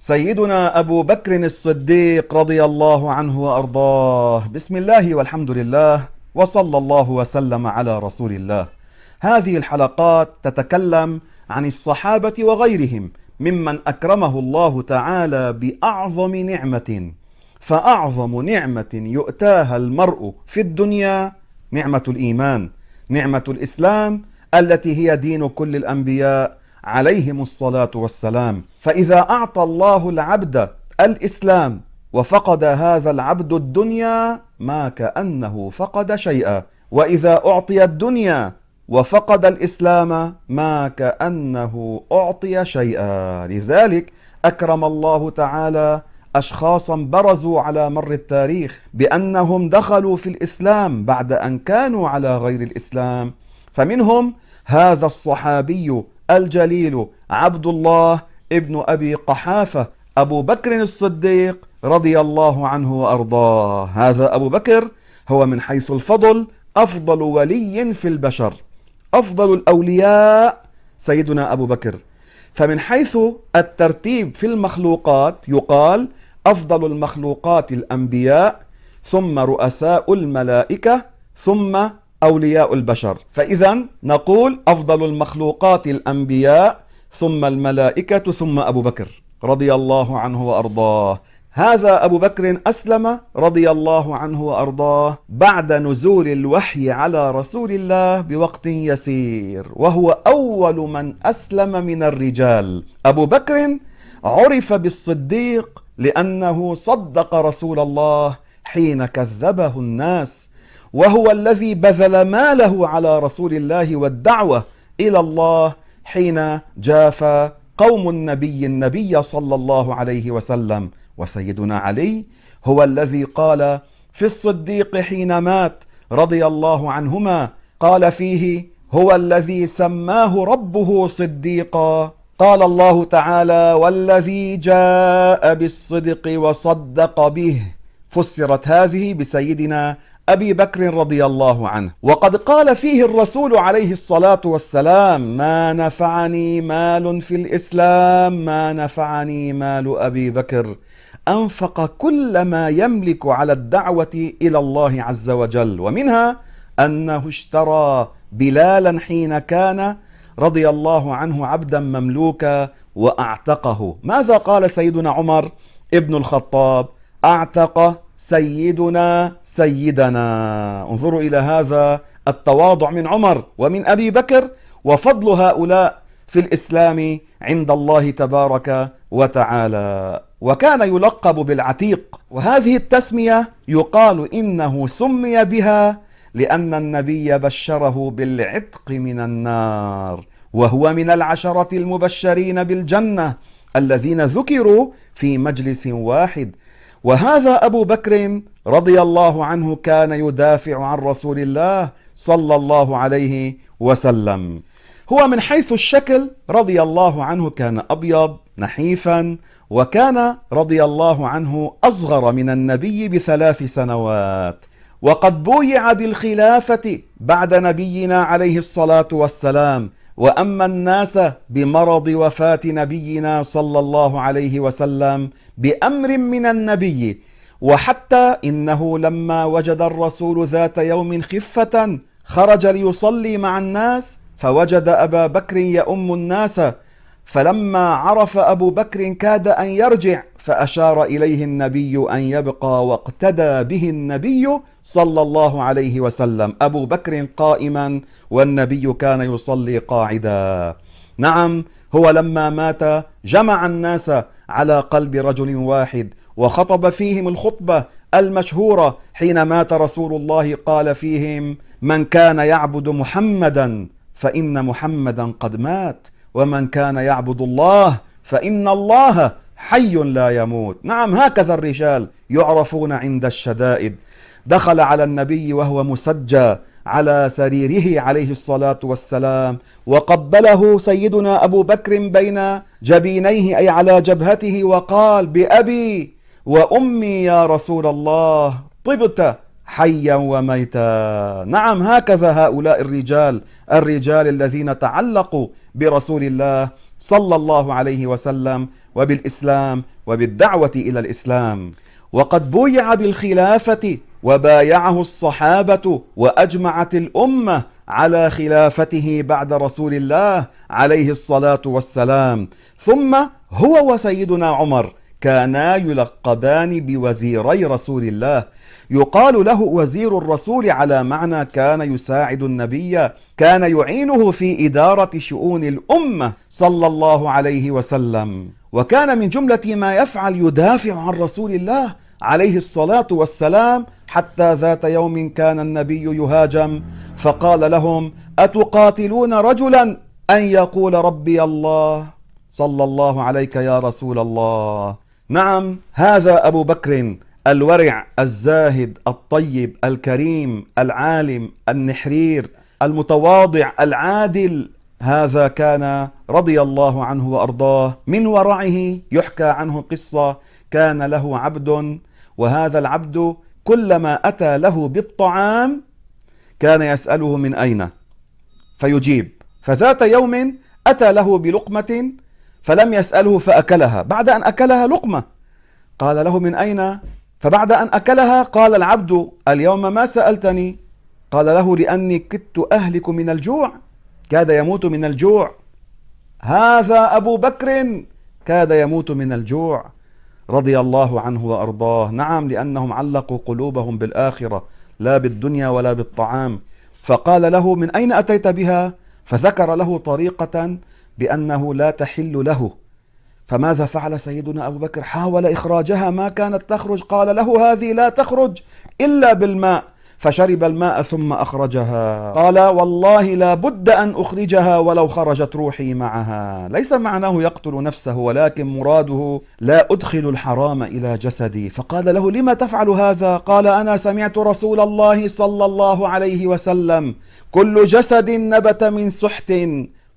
سيدنا أبو بكر الصديق رضي الله عنه وأرضاه. بسم الله والحمد لله وصلى الله وسلم على رسول الله. هذه الحلقات تتكلم عن الصحابة وغيرهم ممن أكرمه الله تعالى بأعظم نعمة، فأعظم نعمة يؤتاها المرء في الدنيا نعمة الإيمان، نعمة الإسلام التي هي دين كل الأنبياء عليهم الصلاة والسلام. فإذا أعطى الله العبد الإسلام وفقد هذا العبد الدنيا ما كأنه فقد شيئا، وإذا أعطي الدنيا وفقد الإسلام ما كأنه أعطي شيئا. لذلك أكرم الله تعالى أشخاصا برزوا على مر التاريخ بأنهم دخلوا في الإسلام بعد أن كانوا على غير الإسلام، فمنهم هذا الصحابي الجليل عبد الله ابن أبي قحافة أبو بكر الصديق رضي الله عنه وأرضاه. هذا أبو بكر هو من حيث الفضل أفضل ولي في البشر، أفضل الأولياء سيدنا أبو بكر. فمن حيث الترتيب في المخلوقات يقال أفضل المخلوقات الأنبياء، ثم رؤساء الملائكة، ثم أولياء البشر. فإذا نقول أفضل المخلوقات الأنبياء، ثم الملائكة، ثم أبو بكر رضي الله عنه وأرضاه. هذا أبو بكر أسلم رضي الله عنه وأرضاه بعد نزول الوحي على رسول الله بوقت يسير، وهو أول من أسلم من الرجال. أبو بكر عرف بالصديق لأنه صدق رسول الله حين كذبه الناس، وهو الذي بذل ماله على رسول الله والدعوة إلى الله حين جاف قوم النبي صلى الله عليه وسلم. وسيدنا علي هو الذي قال في الصديق حين مات رضي الله عنهما، قال فيه: هو الذي سماه ربه صديقا. قال الله تعالى: والذي جاء بالصدق وصدق به. فسرت هذه بسيدنا أبي بكر رضي الله عنه. وقد قال فيه الرسول عليه الصلاة والسلام: ما نفعني مال في الإسلام ما نفعني مال أبي بكر. أنفق كل ما يملك على الدعوة إلى الله عز وجل، ومنها أنه اشترى بلالا حين كان رضي الله عنه عبدا مملوكا وأعتقه. ماذا قال سيدنا عمر ابن الخطاب؟ أعتق سيدنا سيدنا. انظروا إلى هذا التواضع من عمر ومن أبي بكر، وفضل هؤلاء في الإسلام عند الله تبارك وتعالى. وكان يلقب بالعتيق، وهذه التسمية يقال إنه سمي بها لأن النبي بشره بالعتق من النار، وهو من العشرة المبشرين بالجنة الذين ذكروا في مجلس واحد. وهذا أبو بكر رضي الله عنه كان يدافع عن رسول الله صلى الله عليه وسلم. هو من حيث الشكل رضي الله عنه كان أبيض نحيفا، وكان رضي الله عنه أصغر من النبي ب3 سنوات، وقد بويع بالخلافة بعد نبينا عليه الصلاة والسلام. وأما الناس بمرض وفاة نبينا صلى الله عليه وسلم بأمر من النبي، وحتى إنه لما وجد الرسول ذات يوم خفة خرج ليصلي مع الناس، فوجد أبا بكر يؤم الناس، فلما عرف أبو بكر كاد أن يرجع، فأشار إليه النبي أن يبقى، واقتدى به النبي صلى الله عليه وسلم، أبو بكر قائما والنبي كان يصلي قاعدا. نعم، هو لما مات جمع الناس على قلب رجل واحد وخطب فيهم الخطبة المشهورة حين مات رسول الله، قال فيهم: من كان يعبد محمدا فإن محمدا قد مات، ومن كان يعبد الله فإن الله حي لا يموت. نعم، هكذا الرجال يعرفون عند الشدائد. دخل على النبي وهو مسجى على سريره عليه الصلاة والسلام، وقبله سيدنا أبو بكر بين جبينيه أي على جبهته، وقال: بأبي وأمي يا رسول الله، طبت حيا وميتا. نعم، هكذا هؤلاء الرجال الذين تعلقوا برسول الله صلى الله عليه وسلم وبالإسلام وبالدعوة إلى الإسلام. وقد بويع بالخلافة وبايعه الصحابة وأجمعت الأمة على خلافته بعد رسول الله عليه الصلاة والسلام. ثم هو وسيدنا عمر كانا يلقبان بوزيري رسول الله، يقال له وزير الرسول على معنى كان يساعد النبي، كان يعينه في إدارة شؤون الأمة صلى الله عليه وسلم. وكان من جملة ما يفعل يدافع عن رسول الله عليه الصلاة والسلام، حتى ذات يوم كان النبي يهاجم فقال لهم: أتقاتلون رجلا أن يقول ربي الله؟ صلى الله عليك يا رسول الله. نعم، هذا أبو بكر الورع الزاهد الطيب الكريم العالم النحرير المتواضع العادل، هذا كان رضي الله عنه وأرضاه. من ورعه يحكى عنه قصة: كان له عبد، وهذا العبد كلما أتى له بالطعام كان يسأله من أين فيجيب. فذات يوم أتى له بلقمة فلم يسأله فأكلها، بعد أن أكلها لقمة قال له: من أين؟ فبعد أن أكلها قال العبد: اليوم ما سألتني؟ قال له: لأني كدت أهلك من الجوع، كاد يموت من الجوع. هذا أبو بكر كاد يموت من الجوع رضي الله عنه وأرضاه. نعم، لأنهم علقوا قلوبهم بالآخرة لا بالدنيا ولا بالطعام. فقال له: من أين أتيت بها؟ فذكر له طريقة بأنه لا تحل له. فماذا فعل سيدنا أبو بكر؟ حاول إخراجها، ما كانت تخرج. قال له: هذه لا تخرج إلا بالماء. فشرب الماء ثم أخرجها. قال: والله لا بد أن أخرجها ولو خرجت روحي معها. ليس معناه يقتل نفسه، ولكن مراده: لا أدخل الحرام إلى جسدي. فقال له: لما تفعل هذا؟ قال: أنا سمعت رسول الله صلى الله عليه وسلم: كل جسد نبت من سحت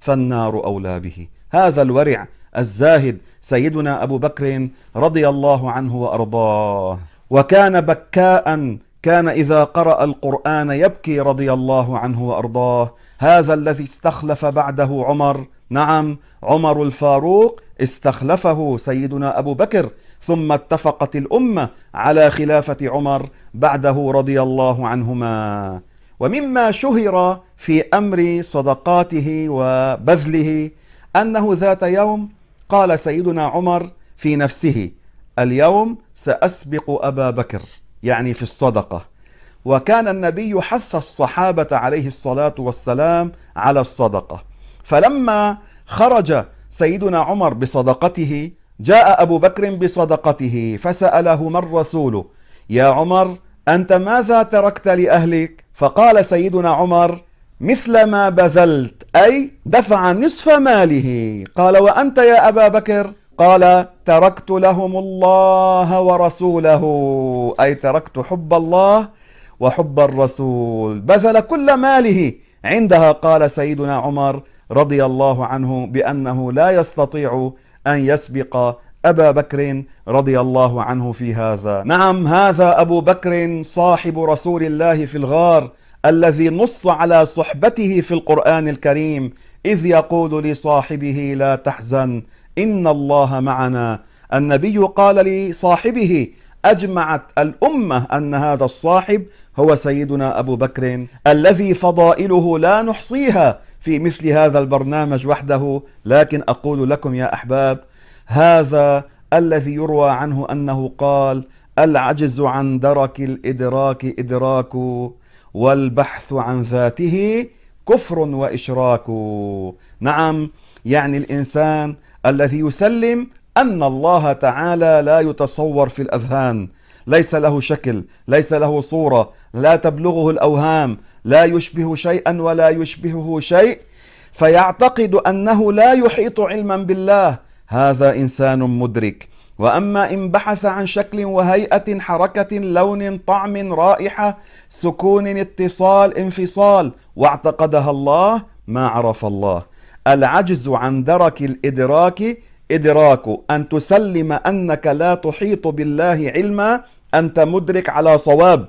فالنار أولى به. هذا الورع الزاهد سيدنا أبو بكر رضي الله عنه وأرضاه. وكان بكاء، كان إذا قرأ القرآن يبكي رضي الله عنه وأرضاه. هذا الذي استخلف بعده عمر، نعم عمر الفاروق استخلفه سيدنا أبو بكر، ثم اتفقت الأمة على خلافة عمر بعده رضي الله عنهما. ومما شهر في أمر صدقاته وبذله أنه ذات يوم قال سيدنا عمر في نفسه: اليوم سأسبق أبا بكر، يعني في الصدقة. وكان النبي حث الصحابة عليه الصلاة والسلام على الصدقة. فلما خرج سيدنا عمر بصدقته جاء أبو بكر بصدقته فسأله: ما الرسول؟ يا عمر أنت ماذا تركت لأهلك؟ فقال سيدنا عمر: مثل ما بذلت، أي دفع نصف ماله. قال: وأنت يا أبا بكر؟ قال: تركت لهم الله ورسوله، أي تركت حب الله وحب الرسول، بذل كل ماله. عندها قال سيدنا عمر رضي الله عنه بأنه لا يستطيع أن يسبق أبا بكر رضي الله عنه في هذا. نعم، هذا أبو بكر صاحب رسول الله في الغار، الذي نص على صحبته في القرآن الكريم، إذ يقول لصاحبه: لا تحزن إن الله معنا. النبي قال لصاحبه: أجمعت الأمة أن هذا الصاحب هو سيدنا أبو بكر، الذي فضائله لا نحصيها في مثل هذا البرنامج وحده. لكن أقول لكم يا أحباب، هذا الذي يروى عنه أنه قال: العجز عن درك الإدراك إدراك، والبحث عن ذاته كفر وإشراك. نعم، يعني الإنسان الذي يسلم أن الله تعالى لا يتصور في الأذهان، ليس له شكل، ليس له صورة، لا تبلغه الأوهام، لا يشبه شيئا ولا يشبهه شيء، فيعتقد أنه لا يحيط علما بالله، هذا إنسان مدرك. وأما إن بحث عن شكل وهيئة، حركة، لون، طعم، رائحة، سكون، اتصال، انفصال، واعتقدها الله، ما عرف الله. العجز عن درك الإدراك إدراك، أن تسلم أنك لا تحيط بالله علما، أنت مدرك على صواب.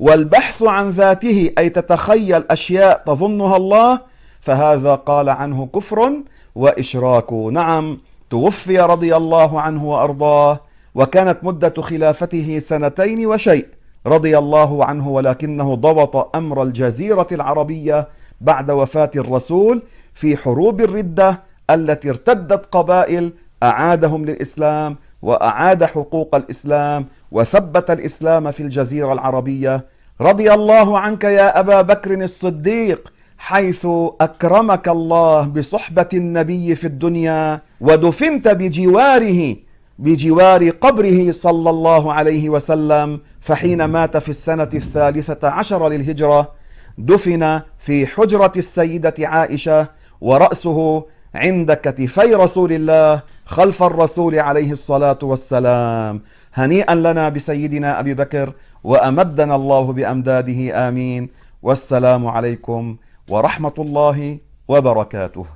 والبحث عن ذاته، أي تتخيل أشياء تظنها الله، فهذا قال عنه كفر وإشراك. نعم، توفي رضي الله عنه وأرضاه، وكانت مدة خلافته 2 وشيء رضي الله عنه، ولكنه ضبط أمر الجزيرة العربية بعد وفاة الرسول في حروب الردة التي ارتدت قبائل، أعادهم للإسلام وأعاد حقوق الإسلام وثبت الإسلام في الجزيرة العربية. رضي الله عنك يا أبا بكر الصديق، حيث أكرمك الله بصحبة النبي في الدنيا ودفنت بجوار قبره صلى الله عليه وسلم، فحين مات في السنة 13 للهجرة دفن في حجرة السيدة عائشة، ورأسه عند كتفي رسول الله خلف الرسول عليه الصلاة والسلام. هنيئا لنا بسيدنا أبي بكر، وأمدنا الله بأمداده، آمين. والسلام عليكم ورحمة الله وبركاته.